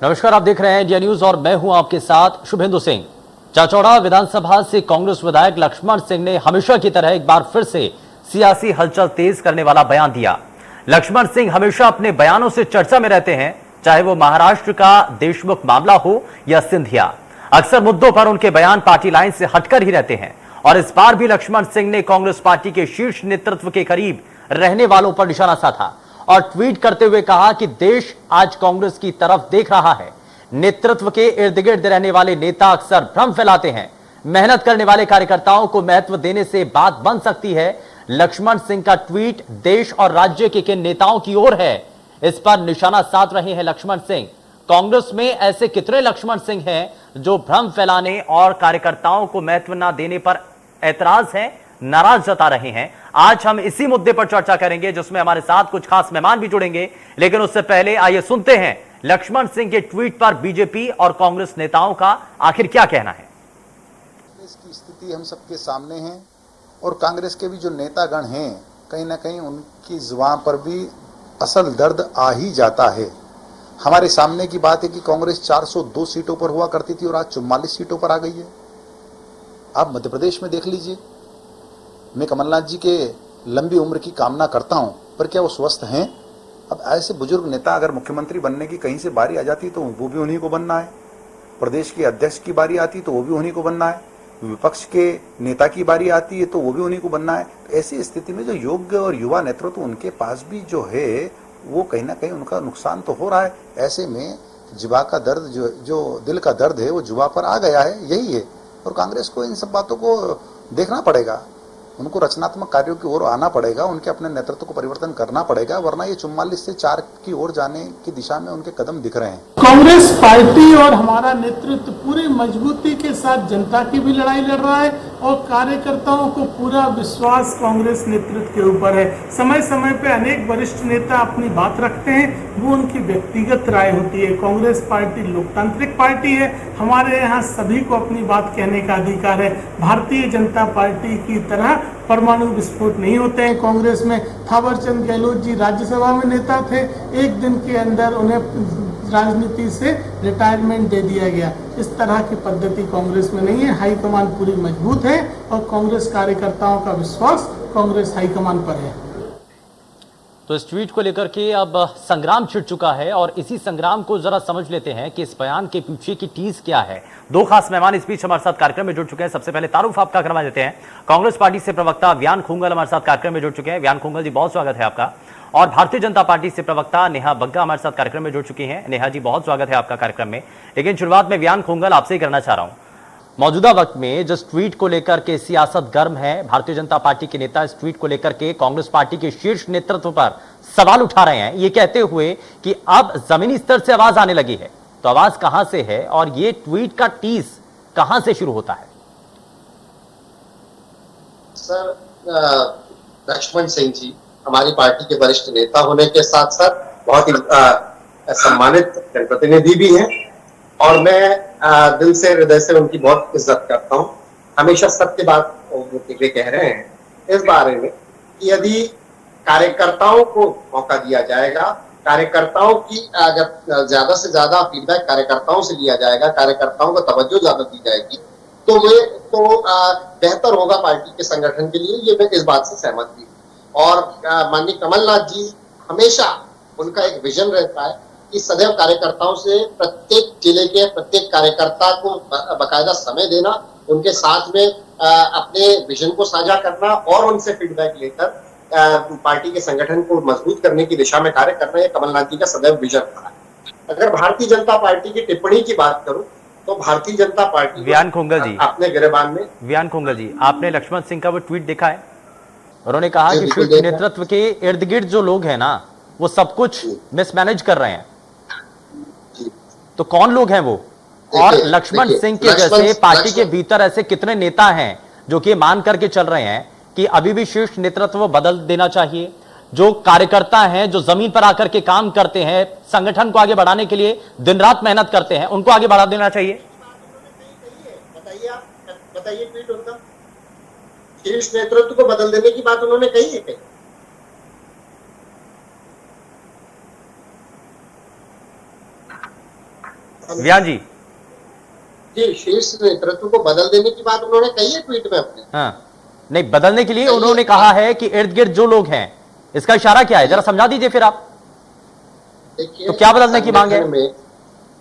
नमस्कार, आप देख रहे हैं इंडिया न्यूज और मैं हूं आपके साथ शुभेंदु सिंह। चाचौड़ा विधानसभा से कांग्रेस विधायक लक्ष्मण सिंह ने हमेशा की तरह एक बार फिर से सियासी हलचल तेज करने वाला बयान दिया। लक्ष्मण सिंह हमेशा अपने बयानों से चर्चा में रहते हैं, चाहे वो महाराष्ट्र का देशमुख मामला हो या सिंधिया। अक्सर मुद्दों पर उनके बयान पार्टी लाइन से हटकर ही रहते हैं और इस बार भी लक्ष्मण सिंह ने कांग्रेस पार्टी के शीर्ष नेतृत्व के करीब रहने वालों पर निशाना साधा और ट्वीट करते हुए कहा कि देश आज कांग्रेस की तरफ देख रहा है। नेतृत्व के इर्द गिर्द रहने वाले नेता अक्सर भ्रम फैलाते हैं। मेहनत करने वाले कार्यकर्ताओं को महत्व देने से बात बन सकती है। लक्ष्मण सिंह का ट्वीट देश और राज्य के किन नेताओं की ओर है, इस पर निशाना साध रहे हैं लक्ष्मण सिंह। कांग्रेस में ऐसे कितने लक्ष्मण सिंह हैं जो भ्रम फैलाने और कार्यकर्ताओं को महत्व न देने पर ऐतराज है, नाराज जता रहे हैं। आज हम इसी मुद्दे पर चर्चा करेंगे, जिसमें हमारे साथ कुछ खास मेहमान भी जुड़ेंगे। लेकिन उससे पहले आइए सुनते हैं लक्ष्मण सिंह के ट्वीट पर बीजेपी और कांग्रेस नेताओं का आखिर क्या कहना है। इसकी स्थिति हम सबके सामने है और कांग्रेस के भी जो नेतागण हैं, कहीं ना कहीं उनकी जुबान पर भी असल दर्द आ ही जाता है। हमारे सामने की बात है कि कांग्रेस 402 सीटों पर हुआ करती थी और आज 44 सीटों पर आ गई है। आप मध्य प्रदेश में देख लीजिए। मैं कमलनाथ जी के लंबी उम्र की कामना करता हूं, पर क्या वो स्वस्थ हैं? अब ऐसे बुजुर्ग नेता अगर मुख्यमंत्री बनने की कहीं से बारी आ जाती तो वो भी उन्हीं को बनना है। प्रदेश के अध्यक्ष की बारी आती तो वो भी उन्हीं को बनना है। विपक्ष के नेता की बारी आती है तो वो भी उन्हीं को बनना है। तो ऐसी स्थिति में जो योग्य और युवा नेतृत्व उनके पास भी जो है, वो कहीं ना कहीं उनका नुकसान तो हो रहा है। ऐसे में जुबा का दर्द, जो दिल का दर्द है, वो जुबा पर आ गया है, यही है। और कांग्रेस को इन सब बातों को देखना पड़ेगा, उनको रचनात्मक कार्यों की ओर आना पड़ेगा, उनके अपने नेतृत्व को परिवर्तन करना पड़ेगा, वरना ये 44 से 4 की ओर जाने की दिशा में उनके कदम दिख रहे हैं। कांग्रेस पार्टी और हमारा नेतृत्व पूरी मजबूती के साथ जनता की भी लड़ाई लड़ रहा है और कार्यकर्ताओं को पूरा विश्वास कांग्रेस नेतृत्व के ऊपर है। समय समय पे अनेक वरिष्ठ नेता अपनी बात रखते हैं, वो उनकी व्यक्तिगत राय होती है। कांग्रेस पार्टी लोकतांत्रिक पार्टी है, हमारे यहाँ सभी को अपनी बात कहने का अधिकार है। भारतीय जनता पार्टी की तरह परमाणु विस्फोट नहीं होते हैं। कांग्रेस में थावरचंद गहलोत जी राज्यसभा में नेता थे, एक दिन के अंदर उन्हें राजनीति से रिटायरमेंट दे दिया गया। इस तरह की पद्धति कांग्रेस में नहीं है। हाईकमान पूरी मजबूत है और कांग्रेस कार्यकर्ताओं का विश्वास कांग्रेस हाईकमान पर है। तो इस ट्वीट को लेकर के अब संग्राम छिड़ चुका है और इसी संग्राम को जरा समझ लेते हैं कि इस बयान के पीछे की टीज क्या है। दो खास मेहमान इस बीच हमारे साथ कार्यक्रम में जुड़ चुके हैं। सबसे पहले तारुफ आपका करवा देते हैं। कांग्रेस पार्टी से प्रवक्ता व्यान खुंगल हमारे साथ कार्यक्रम में जुड़ चुके हैं। व्यान खुंगल जी, बहुत स्वागत है आपका। और भारतीय जनता पार्टी से प्रवक्ता नेहा बग्गा हमारे साथ कार्यक्रम में जुड़ चुकी हैं। नेहा जी, बहुत स्वागत है आपका कार्यक्रम में। लेकिन शुरुआत में व्यान खुंगल आपसे ही करना चाह रहा हूं। मौजूदा वक्त में जिस ट्वीट को लेकर के सियासत गर्म है, भारतीय जनता पार्टी के नेता इस ट्वीट को लेकर के कांग्रेस पार्टी के शीर्ष नेतृत्व पर सवाल उठा रहे हैं, ये कहते हुए कि अब जमीनी स्तर से आवाज आने लगी है। तो आवाज कहां से है और ये ट्वीट का टीज कहां से शुरू होता है? सर, लक्ष्मण सिंह जी हमारी पार्टी के वरिष्ठ नेता होने के साथ साथ बहुत ही सम्मानित जनप्रतिनिधि भी हैं और मैं दिल से, हृदय से उनकी बहुत इज्जत करता हूं। हमेशा सत्य बात वे कह रहे हैं इस बारे में कि यदि कार्यकर्ताओं को मौका दिया जाएगा, कार्यकर्ताओं की अगर ज्यादा से ज्यादा फीडबैक कार्यकर्ताओं से लिया जाएगा, कार्यकर्ताओं को तवज्जो ज्यादा दी जाएगी, तो बेहतर होगा पार्टी के संगठन के लिए। ये मैं इस बात से सहमत भी हूँ। और माननीय कमलनाथ जी, हमेशा उनका एक विजन रहता है कि सदैव कार्यकर्ताओं से, प्रत्येक जिले के प्रत्येक कार्यकर्ता को बाकायदा समय देना, उनके साथ में अपने विजन को साझा करना और उनसे फीडबैक लेकर पार्टी के संगठन को मजबूत करने की दिशा में कार्य करना, यह कमलनाथ जी का सदैव विजन रहा है। अगर भारतीय जनता पार्टी की टिप्पणी की बात करूं तो भारतीय जनता पार्टी व्यान खुंगल जी अपने गिरबान में, व्यान खुंगल जी, आपने लक्ष्मण सिंह का वो ट्वीट देखा है? उन्होंने कहा कि शीर्ष नेतृत्व के इर्द गिर्द जो लोग हैं ना, वो सब कुछ मिसमैनेज कर रहे हैं। तो कौन लोग हैं वो? और लक्ष्मण सिंह के जैसे पार्टी के भीतर ऐसे कितने नेता हैं जो कि मान करके चल रहे हैं कि अभी भी शीर्ष नेतृत्व बदल देना चाहिए? जो कार्यकर्ता हैं, जो जमीन पर आकर के काम करते हैं, संगठन को आगे बढ़ाने के लिए दिन रात मेहनत करते हैं, उनको आगे बढ़ा देना चाहिए। बताइए ट्वीट उनका, शीर्ष नेतृत्व को बदल देने की बात उन्होंने कही है? व्यान जी। जी, शीर्ष नेतृत्व को बदल देने की बात उन्होंने कही है ट्वीट में अपने। हाँ, नहीं, बदलने के लिए उन्होंने कहा है कि इर्द गिर्द जो लोग हैं, इसका इशारा क्या है, जरा समझा दीजिए फिर आप। देखिए, तो क्या बदलने की मांग है?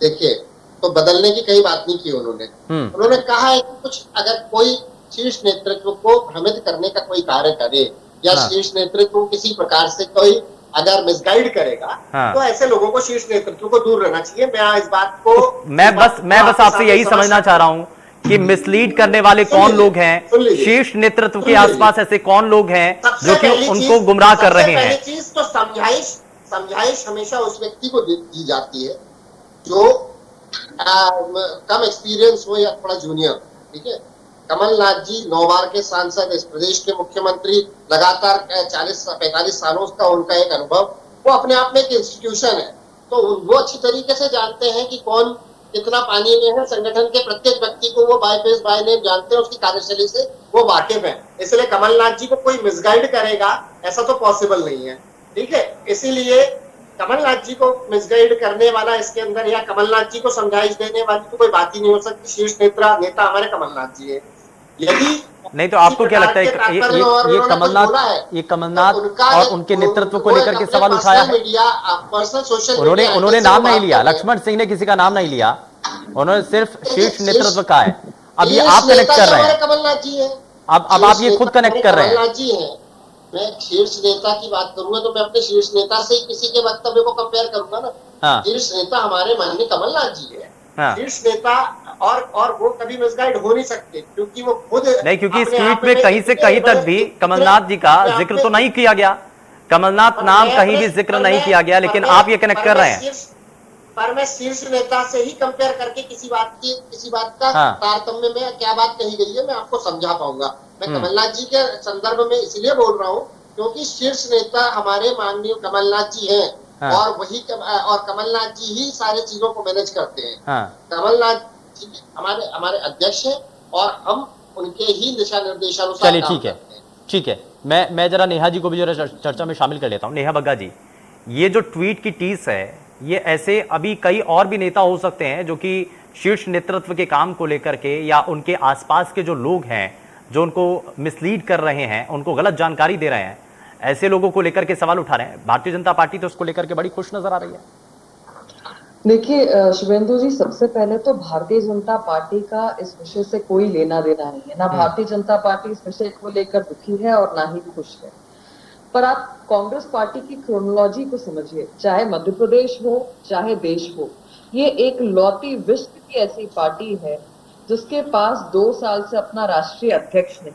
देखिए, तो बदलने की कई बात नहीं की उन्होंने। उन्होंने कहा है कि कुछ अगर कोई शीर्ष नेतृत्व को भ्रमित करने का कोई कार्य करे या शीर्ष नेतृत्व किसी प्रकार से कोई अगर मिसगाइड करेगा, तो ऐसे लोगों को शीर्ष नेतृत्व को दूर रहना चाहिए। मैं इस बात को मैं बस आपसे यही समझना चाह रहा हूं कि मिसलीड करने वाले कौन लोग हैं, शीर्ष नेतृत्व के आसपास ऐसे कौन लोग हैं जो कि उनको गुमराह कर रहे हैं। पहली चीज तो समझाइश हमेशा उस व्यक्ति को दी जाती है जो कम एक्सपीरियंस हो या थोड़ा जूनियर। ठीक है, कमलनाथ जी 9 बार के सांसद, इस प्रदेश के मुख्यमंत्री, लगातार 40-45 सालों का उनका एक अनुभव, वो अपने आप में एक इंस्टीट्यूशन है। तो वो अच्छी तरीके से जानते हैं कि कौन कितना पानी में है। संगठन के प्रत्येक व्यक्ति को वो बाय फेस बाय नेम जानते हैं, उसकी कार्यशैली से वो वाकिफ है। इसलिए कमलनाथ जी को कोई मिसगाइड करेगा ऐसा तो पॉसिबल नहीं है। ठीक है, इसीलिए कमलनाथ जी को मिसगाइड करने वाला इसके अंदर या कमलनाथ जी को समझाइश देने वाली तो कोई बात ही नहीं हो सकती। शीर्ष नेता हमारे कमलनाथ जी है। यदि नहीं तो आपको क्या लगता है ये कमलनाथ और उनके नेतृत्व को लेकर के सवाल उठाया है? उन्होंने नाम नहीं लिया, लक्ष्मण सिंह ने किसी का नाम नहीं लिया, उन्होंने सिर्फ शीर्ष नेतृत्व का है। अब ये आप कनेक्ट कर रहे हैं, कमलनाथ जी है। अब आप ये खुद कनेक्ट कर रहे हैं। कमलनाथ जी है। मैं शीर्ष नेता की बात करूंगा तो मैं अपने शीर्ष नेता से किसी के वक्तव्य को कंपेयर करूंगा ना। शीर्ष नेता हमारे माननीय कमलनाथ जी है। शीर्ष नेता और वो कभी मिसगाइड हो नहीं सकते क्योंकि वो खुद नहीं, क्योंकि इस ट्वीट में कहीं से कहीं तक भी कमलनाथ जी का जिक्र तो नहीं किया गया, कमलनाथ नाम कहीं भी जिक्र नहीं किया गया, लेकिन आप ये कनेक्ट कर रहे हैं। पर मैं शीर्ष नेता से ही कंपेयर करके किसी बात का तारतम्य में क्या बात कही गई है मैं आपको समझा पाऊंगा। मैं कमलनाथ जी के संदर्भ में इसलिए बोल रहा हूँ क्योंकि शीर्ष नेता हमारे माननीय कमलनाथ जी हैं और कमलनाथ जी ही सारी चीजों को मैनेज करते हैं। कमलनाथ जी हमारे अध्यक्ष हैं और हम उनके ही दिशा निर्देशानुसार। चलिए, ठीक है, मैं जरा नेहा जी को भी जरा चर्चा में शामिल कर लेता हूँ। नेहा बग्गा जी, ये जो ट्वीट की टीस है, ये ऐसे अभी कई और भी नेता हो सकते हैं जो कि शीर्ष नेतृत्व के काम को लेकर के या उनके आसपास के जो लोग हैं जो उनको मिसलीड कर रहे हैं, उनको गलत जानकारी दे रहे हैं, ऐसे लोगों को लेकर के सवाल उठा रहे हैं। भारतीय जनता पार्टी तो उसको लेकर के बड़ी खुश नजर आ रही है। देखिए शुभेंदु जी, सबसे पहले तो भारतीय जनता पार्टी का इस विषय से कोई लेना देना नहीं है। ना भारतीय जनता पार्टी इस विषय को लेकर दुखी है और ना ही खुश है। पर आप कांग्रेस पार्टी की क्रोनोलॉजी को समझिए, चाहे मध्य प्रदेश हो चाहे देश हो, ये एक लौती विश्व की ऐसी पार्टी है जिसके पास 2 साल से अपना राष्ट्रीय अध्यक्ष नहीं।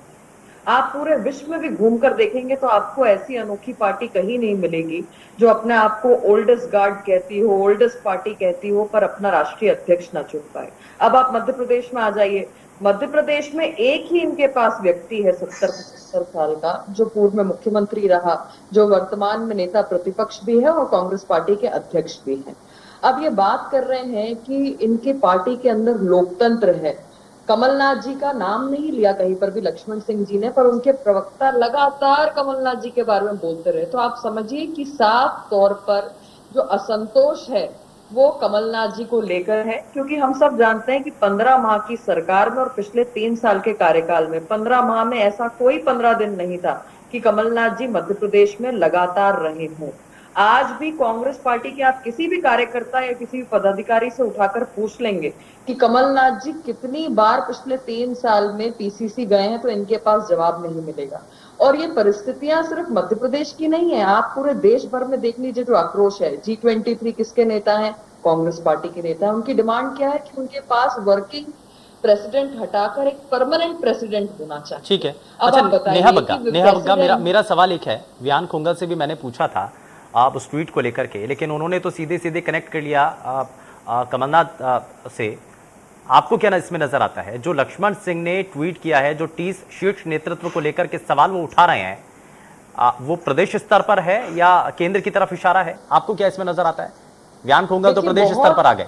आप पूरे विश्व में भी घूमकर देखेंगे तो आपको ऐसी अनोखी पार्टी कहीं नहीं मिलेगी जो अपने आप को ओल्डेस्ट गार्ड कहती हो, ओल्डेस्ट पार्टी कहती हो, पर अपना राष्ट्रीय अध्यक्ष ना चुन पाए। अब आप मध्य प्रदेश में आ जाइए। मध्य प्रदेश में एक ही इनके पास व्यक्ति है 70-75 साल का, जो पूर्व में मुख्यमंत्री रहा, जो वर्तमान में नेता प्रतिपक्ष भी है और कांग्रेस पार्टी के अध्यक्ष भी हैं। अब ये बात कर रहे हैं कि इनके पार्टी के अंदर लोकतंत्र है। कमलनाथ जी का नाम नहीं लिया कहीं पर भी लक्ष्मण सिंह जी ने, पर उनके प्रवक्ता लगातार कमलनाथ जी के बारे में बोलते रहे। तो आप समझिए कि साफ तौर पर जो असंतोष है वो कमलनाथ जी को लेकर है, क्योंकि हम सब जानते हैं कि 15 माह की सरकार में और पिछले 3 साल के कार्यकाल में 15 माह में ऐसा कोई 15 दिन नहीं था कि कमलनाथ जी मध्य प्रदेश में लगातार रहे हों। आज भी कांग्रेस पार्टी के आप किसी भी कार्यकर्ता या किसी भी पदाधिकारी से उठाकर पूछ लेंगे कि कमलनाथ जी कितनी बार पिछले 3 साल में पीसीसी गए हैं, तो इनके पास जवाब नहीं मिलेगा। और ये परिस्थितियां सिर्फ मध्य प्रदेश की नहीं है, आप पूरे देश भर में देख लीजिए जो आक्रोश है। G23 किसके नेता हैं? कांग्रेस पार्टी के नेता हैं। उनकी डिमांड क्या है कि उनके पास वर्किंग प्रेसिडेंट हटाकर एक परमानेंट प्रेसिडेंट होना चाहिए। ठीक है, अच्छा नेहा बग्गा, मेरा सवाल एक है, व्यान खुंगल से भी मैंने पूछा था आप उस ट्वीट को लेकर के, लेकिन उन्होंने तो सीधे सीधे कनेक्ट कर लिया कमलनाथ से। आपको क्या इसमें नजर आता है जो लक्ष्मण सिंह ने ट्वीट किया है, जो टीस शीर्ष नेतृत्व को लेकर के सवाल वो उठा रहे हैं, वो प्रदेश स्तर पर है या केंद्र की तरफ इशारा है? आपको क्या इसमें नजर आता है? व्यान खुंगल तो प्रदेश स्तर पर आ गए।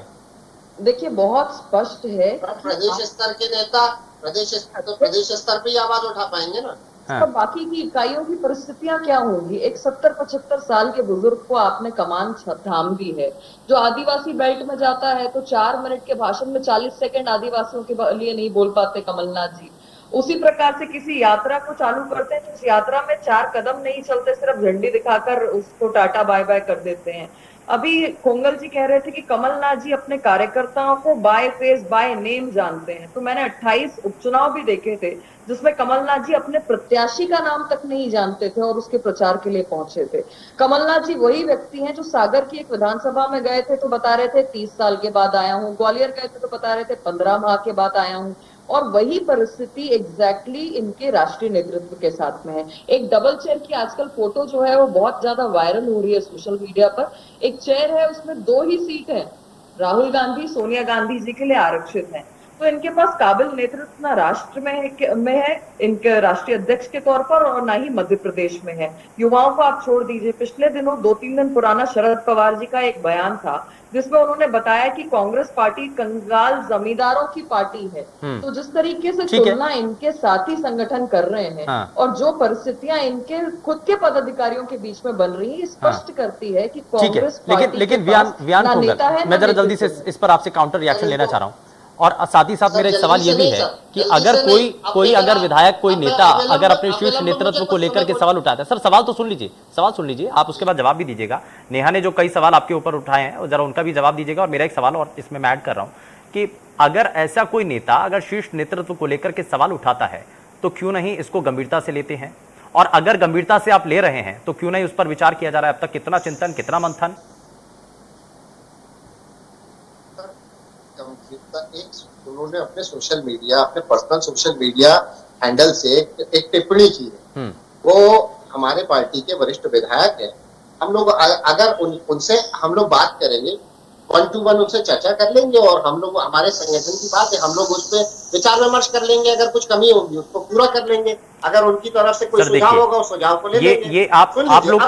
देखिए बहुत स्पष्ट है, प्रदेश स्तर के नेता प्रदेश स्तर पे आवाज उठा पाएंगे ना। हाँ। तो बाकी की इकाइयों की परिस्थितियां क्या होंगी? एक 70-75 साल के बुजुर्ग को आपने कमान थाम दी है, जो आदिवासी बेल्ट में जाता है तो 4 मिनट के भाषण में 40 सेकंड आदिवासियों के लिए नहीं बोल पाते कमलनाथ जी। उसी प्रकार से किसी यात्रा को चालू करते हैं तो उस यात्रा में 4 कदम नहीं चलते, सिर्फ झंडी दिखाकर उसको टाटा बाय बाय कर देते हैं। अभी कोंगल जी कह रहे थे कि कमलनाथ जी अपने कार्यकर्ताओं को बाय फेस बाय नेम जानते हैं, तो मैंने 28 उपचुनाव भी देखे थे जिसमें कमलनाथ जी अपने प्रत्याशी का नाम तक नहीं जानते थे और उसके प्रचार के लिए पहुंचे थे। कमलनाथ जी वही व्यक्ति हैं जो सागर की एक विधानसभा में गए थे तो बता रहे थे 30 साल के बाद आया हूं, ग्वालियर गए थे तो बता रहे थे 15 माह के बाद आया हूं, और वही परिस्थिति एग्जैक्टली इनके राष्ट्रीय नेतृत्व के साथ में है। एक डबल चेयर की आजकल फोटो जो है वो बहुत ज्यादा वायरल हो रही है सोशल मीडिया पर। एक चेयर है, उसमें 2 ही सीट है, राहुल गांधी सोनिया गांधी जी के लिए आरक्षित है। तो इनके पास काबिल नेतृत्व ना राष्ट्र में है इनके राष्ट्रीय अध्यक्ष के तौर पर, और ना ही मध्य प्रदेश में है। युवाओं को आप छोड़ दीजिए, पिछले दिनों 2-3 दिन पुराना शरद पवार जी का एक बयान था जिसमें उन्होंने बताया कि कांग्रेस पार्टी कंगाल जमींदारों की पार्टी है। तो जिस तरीके से तुलना इनके साथी संगठन कर रहे हैं, हाँ। और जो परिस्थितियां इनके खुद के पदाधिकारियों के बीच में बन रही है, स्पष्ट करती है कि ठीक है, कांग्रेस लेकिन वियान कोंगल, मैं जरा जल्दी से इस पर आपसे काउंटर रिएक्शन लेना चाह रहा हूं। और साथ ही साथ मेरा एक सवाल ये भी है कि अगर कोई अगर विधायक, कोई नेता अगर अपने शीर्ष नेतृत्व को लेकर के सवाल उठाता है, सर सवाल तो सुन लीजिए, आप उसके बाद जवाब भी दीजिएगा। नेहा ने जो कई सवाल आपके ऊपर उठाए हैं जरा उनका भी जवाब दीजिएगा, और मेरा एक सवाल और इसमें मैं ऐड कर रहा हूं कि अगर ऐसा कोई नेता अगर शीर्ष नेतृत्व को लेकर के सवाल उठाता है तो क्यों नहीं इसको गंभीरता से लेते हैं, और अगर गंभीरता से आप ले रहे हैं तो क्यों नहीं उस पर विचार किया जा रहा है? अब तक कितना चिंतन, कितना मंथन? उन्होंने अपने सोशल मीडिया, अपने पर्सनल सोशल मीडिया हैंडल से एक टिप्पणी की है। वो हमारे पार्टी के वरिष्ठ विधायक हैं। हम लोग अगर उनसे हम लोग बात करेंगे, 1 to 1 उनसे चर्चा कर लेंगे, और हम लोग, हमारे संगठन की बात है, हम लोग उस पर विचार विमर्श कर लेंगे। अगर कुछ कमी होगी उसको पूरा कर लेंगे, अगर उनकी तरफ से कोई सुझाव होगा उस सुझाव को ले लेंगे। ये आप लोग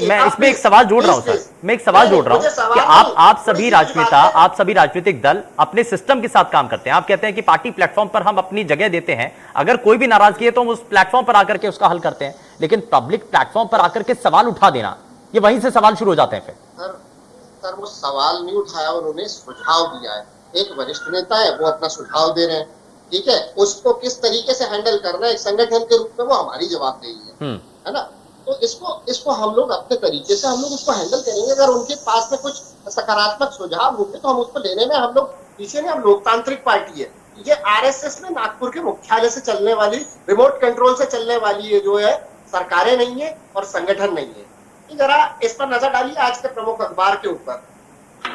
मैं इसमें एक सवाल जोड़ रहा हूं सर, मैं एक सवाल जोड़ रहा हूं कि आप सभी राजनेता, आप सभी राजनीतिक दल अपने सिस्टम के साथ काम करते हैं। आप कहते हैं कि पार्टी प्लेटफॉर्म पर हम अपनी जगह देते हैं, अगर कोई भी नाराजगी है तो हम उस प्लेटफॉर्म पर आकर के उसका हल करते हैं, लेकिन पब्लिक प्लेटफॉर्म पर आकर के सवाल उठा देना, ये वहीं से सवाल शुरू हो जाते हैं। फिर सर वो सवाल नहीं उठाया, उन्होंने सुझाव दिया है। एक वरिष्ठ नेता है, वो अपना सुझाव दे रहे हैं, ठीक है, उसको किस तरीके से हैंडल करना है एक संगठन के रूप में, वो हमारी जवाबदेही है ना। तो इसको हम लोग अपने तरीके से हम लोग उसको हैंडल करेंगे। अगर उनके पास में कुछ सकारात्मक सुझाव होंगे तो हम उसको लेने में हम लोग पीछे नहीं। हम लोकतांत्रिक पार्टी है, ये आरएसएस में नागपुर के मुख्यालय से चलने वाली, रिमोट कंट्रोल से चलने वाली ये जो है सरकारें नहीं है और संगठन नहीं है। जरा इस पर नजर डालिए आज के प्रमुख अखबार के ऊपर।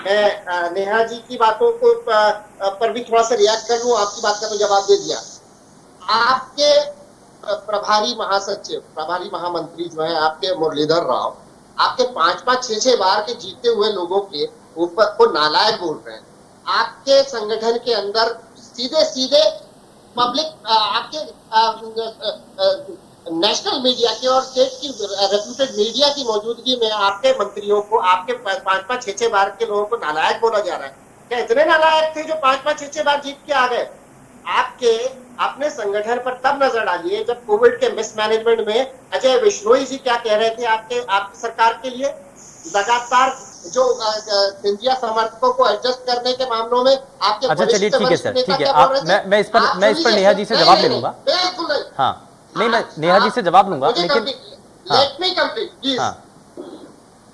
मैं नेहा जी की बातों को पर भी थोड़ा सा रिएक्ट कर लूं, आपकी बात का तो जवाब दे दिया। आपके प्रभारी महासचिव, प्रभारी महामंत्री जो है आपके मुरलीधर राव, आपके 5-5, 6-6 बार के जीते हुए लोगों के ऊपर को नालायक बोल रहे हैं। आपके संगठन के अंदर सीधे पब्लिक, आपके नेशनल मीडिया की और स्टेट की रेप्यूटेड मीडिया की मौजूदगी में आपके मंत्रियों को, आपके 5-5, 6-6 बार के लोगों को नालायक बोला जा रहा है। क्या इतने नालायक थे जो 5-5, 6-6 बार जीत के आ गए? आपके अपने संगठन पर तब नजर डालिए जब कोविड के मिसमैनेजमेंट में अजय विश्नोई जी क्या कह रहे थे आपकी सरकार के लिए। लगातार जो सिंधिया समर्थकों को एडजस्ट करने के मामलों में आपके, अच्छा चलिए ठीक है सर, ठीक है, मैं इस पर नेहा जी से जवाब ले लूंगा। बिल्कुल नहीं, हाँ नहीं, मैं नेहा जी से जवाब लूंगा, लेकिन लेट मी कंप्लीट प्लीज।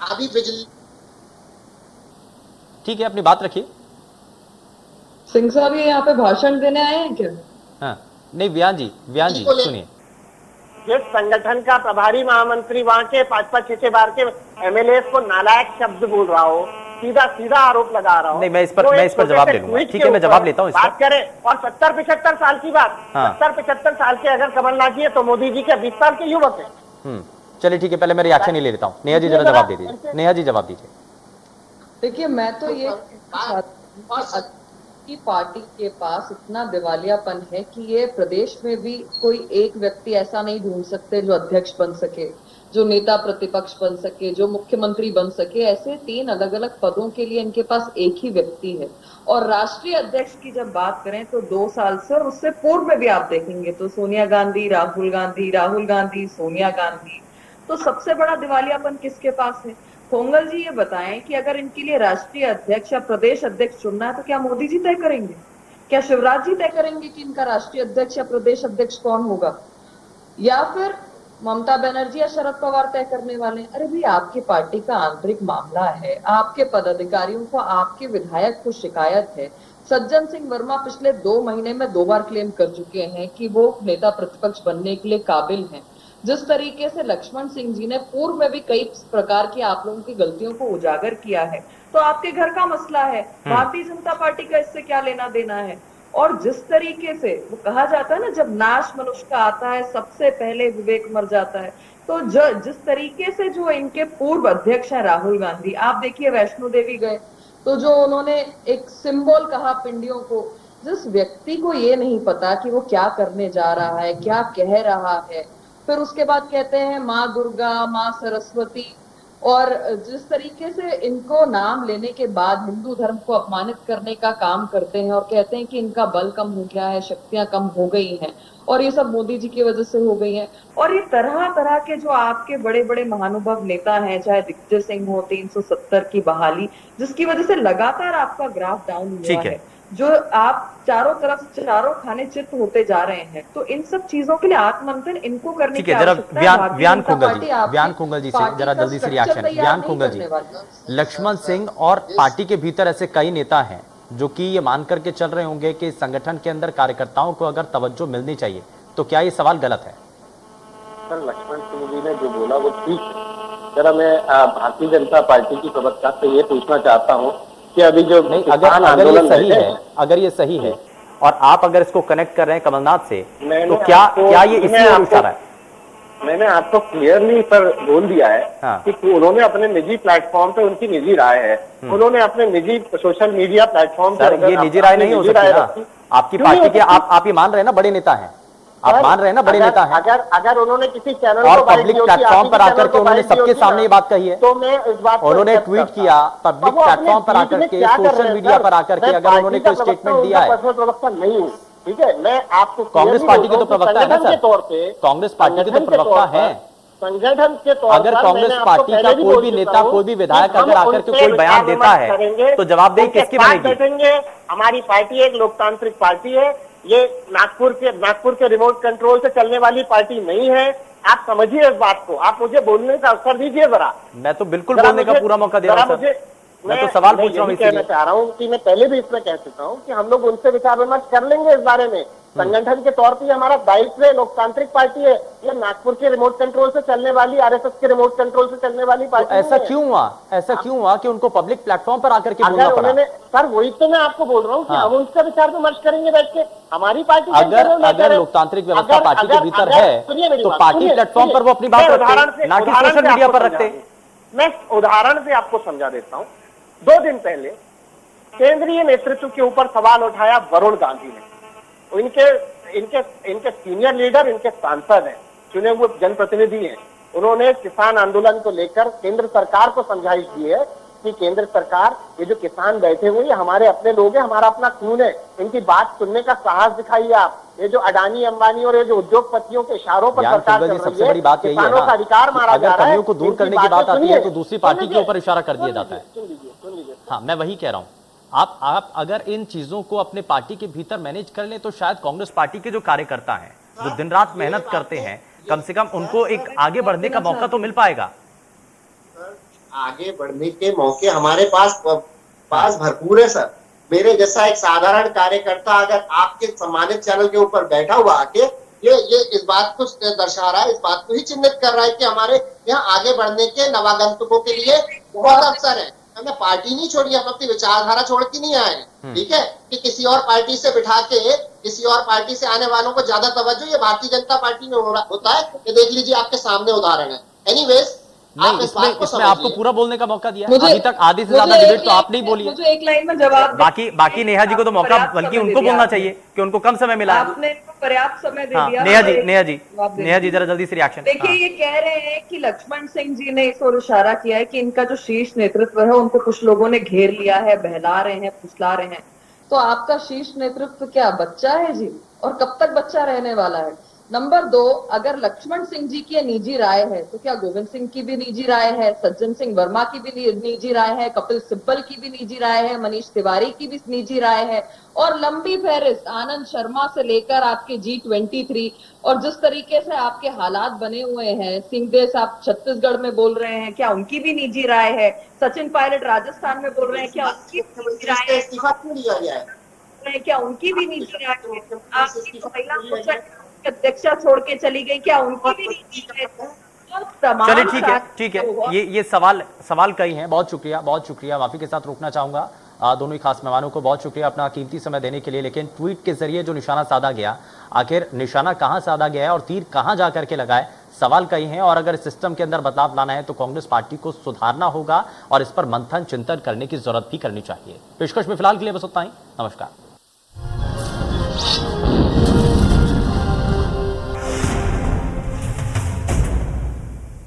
अभी बिजली, ठीक है, अपनी बात रखिए। सिंह साहब ये यहाँ पे भाषण देने आए हैं क्या? हाँ नहीं, व्यान जी सुनिए। जिस संगठन का प्रभारी महामंत्री वहां के 5-5, 6-6 बार के एमएलए को नालायक शब्द बोल रहा हो, सीधा आरोप लगा रहा हो, नहीं मैं इस पर जवाब ले लूंगा। ठीक है, मैं जवाब लेता हूँ। बात करें और 70-75 साल की बात, 70-75 साल के अगर कमलनाथ जी है तो मोदी जी के 20 साल के युवक है। चलिए ठीक है, पहले मैं रिएक्शन ही ले लेता हूँ। नेहा जी जरा जवाब दे दीजिए। नेहा जी जवाब दीजिए। देखिए, मैं तो ये की पार्टी के पास इतना दिवालियापन है कि ये प्रदेश में भी कोई एक व्यक्ति ऐसा नहीं ढूंढ सकते जो अध्यक्ष बन सके। जो नेता प्रतिपक्ष बन सके, जो मुख्यमंत्री बन सके, ऐसे 3 अलग अलग पदों के लिए इनके पास एक ही व्यक्ति है। और राष्ट्रीय अध्यक्ष की जब बात करें तो 2 साल से और उससे पूर्व में भी आप देखेंगे तो सोनिया गांधी, राहुल गांधी, राहुल गांधी, सोनिया गांधी। तो सबसे बड़ा दिवालियापन किसके पास है? पोंगल जी ये बताएं कि अगर इनके लिए राष्ट्रीय अध्यक्ष या प्रदेश अध्यक्ष चुनना है तो क्या मोदी जी तय करेंगे? क्या शिवराज जी तय करेंगे कि इनका राष्ट्रीय अध्यक्ष या प्रदेश अध्यक्ष कौन होगा? या फिर ममता बनर्जी या शरद पवार तय करने वाले? अरे भाई, आपकी पार्टी का आंतरिक मामला है, आपके पदाधिकारियों को, आपके विधायक को शिकायत है। सज्जन सिंह वर्मा पिछले 2 महीने में 2 बार क्लेम कर चुके हैं कि वो नेता प्रतिपक्ष बनने के लिए काबिल हैं। जिस तरीके से लक्ष्मण सिंह जी ने पूर्व में भी कई प्रकार की आप लोगों की गलतियों को उजागर किया है, तो आपके घर का मसला है, भारतीय जनता पार्टी का इससे क्या लेना देना है? और जिस तरीके से वो कहा जाता है ना, जब नाश मनुष्य का आता है सबसे पहले विवेक मर जाता है, तो जिस तरीके से जो इनके पूर्व अध्यक्ष है राहुल गांधी, आप देखिए वैष्णो देवी गए तो जो उन्होंने एक सिंबल कहा पिंडियों को, जिस व्यक्ति को ये नहीं पता कि वो क्या करने जा रहा है, क्या कह रहा है, फिर उसके बाद कहते हैं माँ दुर्गा, माँ सरस्वती, और जिस तरीके से इनको नाम लेने के बाद हिंदू धर्म को अपमानित करने का काम करते हैं और कहते हैं कि इनका बल कम हो गया है, शक्तियां कम हो गई हैं और ये सब मोदी जी की वजह से हो गई हैं। और ये तरह तरह के जो आपके बड़े बड़े महानुभव नेता हैं, चाहे दिग्विजय सिंह हो, 370 की बहाली, जिसकी वजह से लगातार आपका ग्राफ डाउन हुआ है, जो आप चारों तरफ चारों खाने चित्त होते जा रहे हैं। तो इन सब चीजों के लिए आत्ममंथन इनको करने की आवश्यकता है। व्यान कुंगल जी से जरा जल्दी से रिएक्शन। व्यान कुंगल जी, लक्ष्मण सिंह और पार्टी के भीतर ऐसे कई नेता हैं जो कि ये मान करके चल रहे होंगे कि संगठन के अंदर कार्यकर्ताओं को अगर तवज्जो मिलनी चाहिए, तो क्या ये सवाल गलत है? सर, लक्ष्मण सिंह जी ने जो बोला वो ठीक है। जरा मैं भारतीय जनता पार्टी की प्रवक्ता से ये पूछना चाहता हूँ कि अभी जो नहीं, अगर ये सही है और आप अगर इसको कनेक्ट कर रहे हैं कमलनाथ से, तो क्या ये इसी ओर इशारा है? मैंने आपको क्लियरली पर बोल दिया है कि उन्होंने अपने निजी प्लेटफॉर्म पे, उनकी निजी राय है, उन्होंने अपने निजी सोशल मीडिया प्लेटफॉर्म पर, ये निजी राय नहीं हो सकती ना। आपकी पार्टी के आप ये मान रहे हैं ना बड़े नेता हैं, आप मान रहे हैं ना बड़े नेता हैं। अगर उन्होंने किसी चैनल और पब्लिक प्लेटफॉर्म पर आकर के उन्होंने सबके सामने ये बात कही है, तो मैं इस बात उन्होंने ट्वीट किया पब्लिक प्लेटफॉर्म पर आकर के, सोशल मीडिया पर आकर के, अगर उन्होंने कोई स्टेटमेंट दिया है। प्रवक्ता नहीं हूँ, ठीक है, मैं आपको कांग्रेस पार्टी के तो प्रवक्ता है ना सर, कांग्रेस पार्टी के तो प्रवक्ता है। संगठन के तौर अगर कांग्रेस पार्टी का कोई भी नेता, कोई भी विधायक अगर आकर के कोई बयान देता है तो जवाबदेही किसकी बनेगी? हमारी पार्टी एक लोकतांत्रिक पार्टी है, ये नागपुर के रिमोट कंट्रोल से चलने वाली पार्टी नहीं है। आप समझिए इस बात को, आप मुझे बोलने का अवसर दीजिए जरा। मैं तो बिल्कुल बोलने का पूरा मौका दे रहा हूं सर। मैं तो सवाल पूछ रहा हूँ, कहना चाह रहा हूँ कि मैं पहले भी इसमें कह चुका हूँ कि हम लोग उनसे विचार विमर्श कर लेंगे इस बारे में। संगठन के तौर पर हमारा दायित्व है, लोकतांत्रिक पार्टी है, ये नागपुर के रिमोट कंट्रोल से चलने वाली, आरएसएस के रिमोट कंट्रोल से चलने वाली पार्टी। ऐसा क्यों हुआ कि उनको पब्लिक प्लेटफॉर्म पर आकर के बोलना पड़ा? सर, वही तो मैं आपको बोल रहा हूँ कि हम उनसे विचार विमर्श करेंगे बैठ के। हमारी पार्टी अगर लोकतांत्रिक व्यवस्था पार्टी के भीतर है तो पार्टी प्लेटफॉर्म पर वो अपनी बात रखते, ना कि सोशल मीडिया पर रखते। मैं उदाहरण से आपको समझा देता हूँ। 2 दिन पहले केंद्रीय नेतृत्व के ऊपर सवाल उठाया वरुण गांधी ने। इनके सीनियर लीडर, इनके सांसद हैं, चुने हुए जनप्रतिनिधि हैं। उन्होंने किसान आंदोलन को लेकर केंद्र सरकार को समझाइश दी है कि केंद्र सरकार, ये जो किसान बैठे हुए हैं हमारे अपने लोग हैं, हमारा अपना खून है, इनकी बात सुनने का साहस दिखाइए आप। ये जो अडानी, अंबानी और ये जो उद्योगपतियों के इशारों पर सरकार चल रही है, किसानों का अधिकार मारा जा रहा है। अगर कमियों को दूर करने की बात आती है तो दूसरी पार्टी के ऊपर इशारा कर दिया जाता है। सुन लीजिए। हाँ, मैं वही कह रहा हूँ। आप अगर इन चीजों को अपने पार्टी के भीतर मैनेज कर लें तो शायद कांग्रेस पार्टी के जो कार्यकर्ता हैं, जो दिन रात मेहनत करते हैं, कम से कम उनको एक आगे बढ़ने का मौका तो मिल पाएगा। आगे बढ़ने के मौके हमारे पास भरपूर है सर। मेरे जैसा एक साधारण कार्यकर्ता अगर आपके सम्मानित चैनल के ऊपर बैठा हुआ आके ये इस बात को दर्शा रहा है, इस बात को ही चिन्हित कर रहा है कि हमारे यहाँ आगे बढ़ने के नवागंतुकों के लिए बहुत अवसर है। हमने पार्टी नहीं छोड़ी, हम अपनी विचारधारा छोड़ के नहीं आए, ठीक है, कि किसी और पार्टी से बिठा के किसी और पार्टी से आने वालों को ज्यादा तवज्जो ये भारतीय जनता पार्टी में होता है। ये देख लीजिए, आपके सामने उदाहरण है। एनीवेज, नहीं, आप इस बात को इसमें आपको समझिए। पूरा बोलने का मौका दिया। मुझे- अभी तक आधी से मुझे ज्यादा एक डिबेट तो लाइन आप नहीं में- बोली है। मुझे एक लाइन में जवाब बाकी नेहा जी को तो मौका पर्याप्त बल्कि समय उनको दे दिया बोलना आपने। चाहिए कि उनको कम समय मिला है। आपने पर्याप्त समय दे हाँ, दिया। नेहा मैं जी एक जवाब दे नेहा जी रही जरा जल्दी से रिएक्शन। देखिए, ये कह रहे हैं कि लक्ष्मण सिंह जी ने इस ओर इशारा किया है कि इनका जो शीर्ष नेतृत्व है उनको कुछ लोगों ने घेर लिया है, बहला रहे हैं, फुसला रहे हैं। तो आपका शीर्ष नेतृत्व क्या बच्चा है जी? और कब तक बच्चा रहने वाला है? नंबर 2, अगर लक्ष्मण सिंह जी की निजी राय है तो क्या गोविंद सिंह की भी निजी राय है, सज्जन सिंह वर्मा की भी निजी राय है, कपिल सिब्बल की भी निजी राय है, मनीष तिवारी की भी निजी राय है, और लंबी फहरिस्त आनंद शर्मा से लेकर आपके G23, और जिस तरीके से आपके हालात बने हुए हैं, सिंहदेव साहब छत्तीसगढ़ में बोल रहे हैं, क्या उनकी भी निजी राय है? सचिन पायलट राजस्थान में बोल रहे हैं, क्या उनकी भी निजी राय है? इस्तीफा क्यों लिया गया है? क्या उनकी भी निजी राय है? आपकी तो महिला मोर्चा की अध्यक्षा छोड़ के चली गई, क्या उनकी भी निजी राय है? तो तमाम चलिए ठीक है साथियों- ये सवाल कई हैं। बहुत शुक्रिया माफी के साथ रोकना चाहूंगा दोनों ही खास मेहमानों को। बहुत शुक्रिया अपना कीमती समय देने के लिए। लेकिन ट्वीट के जरिए जो निशाना साधा गया, आखिर निशाना कहां साधा गया है और तीर कहां जा करके लगाए, सवाल कई हैं। और अगर सिस्टम के अंदर बदलाव लाना है तो कांग्रेस पार्टी को सुधारना होगा और इस पर मंथन चिंतन करने की जरूरत भी करनी चाहिए। पेशकश में फिलहाल के लिए बस उतना ही। नमस्कार।